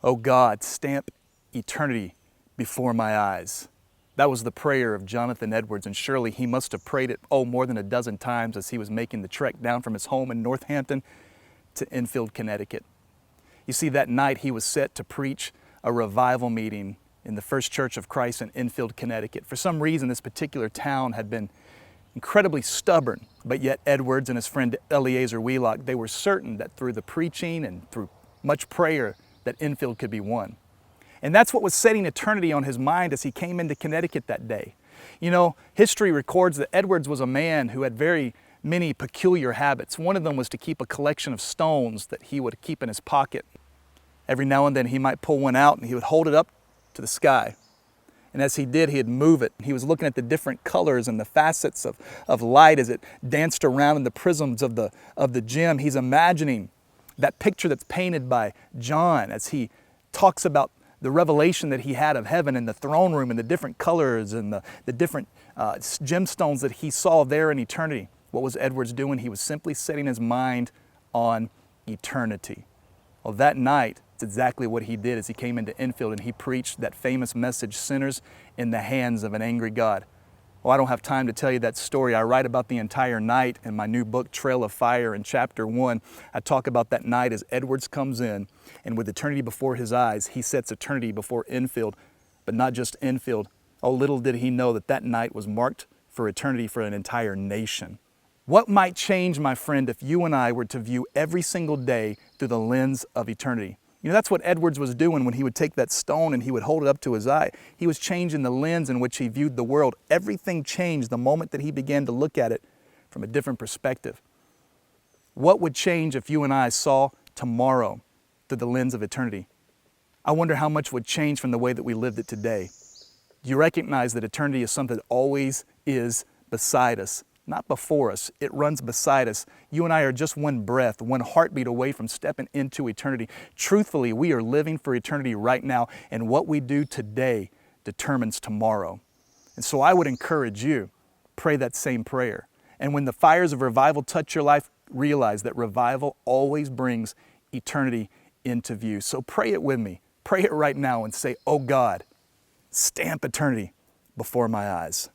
Oh God, stamp eternity before my eyes. That was the prayer of Jonathan Edwards, and surely he must have prayed it, more than a dozen times as he was making the trek down from his home in Northampton to Enfield, Connecticut. You see, that night he was set to preach a revival meeting in the First Church of Christ in Enfield, Connecticut. For some reason, this particular town had been incredibly stubborn, but yet Edwards and his friend Eleazar Wheelock, they were certain that through the preaching and through much prayer that Enfield could be won. And that's what was setting eternity on his mind as he came into Connecticut that day. You know, history records that Edwards was a man who had very many peculiar habits. One of them was to keep a collection of stones that he would keep in his pocket. Every now and then he might pull one out and he would hold it up to the sky. And as he did, he'd move it. He was looking at the different colors and the facets of light as it danced around in the prisms of the gem. He's imagining that picture that's painted by John as he talks about the revelation that he had of heaven and the throne room and the different colors and the different gemstones that he saw there in eternity. What was Edwards doing? He was simply setting his mind on eternity. Well, that night, it's exactly what he did as he came into Enfield and he preached that famous message, Sinners in the Hands of an Angry God. Well, I don't have time to tell you that story. I write about the entire night in my new book, Trail of Fire, in chapter 1. I talk about that night as Edwards comes in, and with eternity before his eyes, he sets eternity before Enfield, but not just Enfield. Oh, little did he know that that night was marked for eternity for an entire nation. What might change, my friend, if you and I were to view every single day through the lens of eternity? You know, that's what Edwards was doing when he would take that stone and he would hold it up to his eye. He was changing the lens in which he viewed the world. Everything changed the moment that he began to look at it from a different perspective. What would change if you and I saw tomorrow through the lens of eternity? I wonder how much would change from the way that we lived it today. Do you recognize that eternity is something that always is beside us? Not before us, it runs beside us. You and I are just one breath, one heartbeat away from stepping into eternity. Truthfully, we are living for eternity right now, and what we do today determines tomorrow. And so I would encourage you, pray that same prayer. And when the fires of revival touch your life, realize that revival always brings eternity into view. So pray it with me. Pray it right now and say, oh God, stamp eternity before my eyes.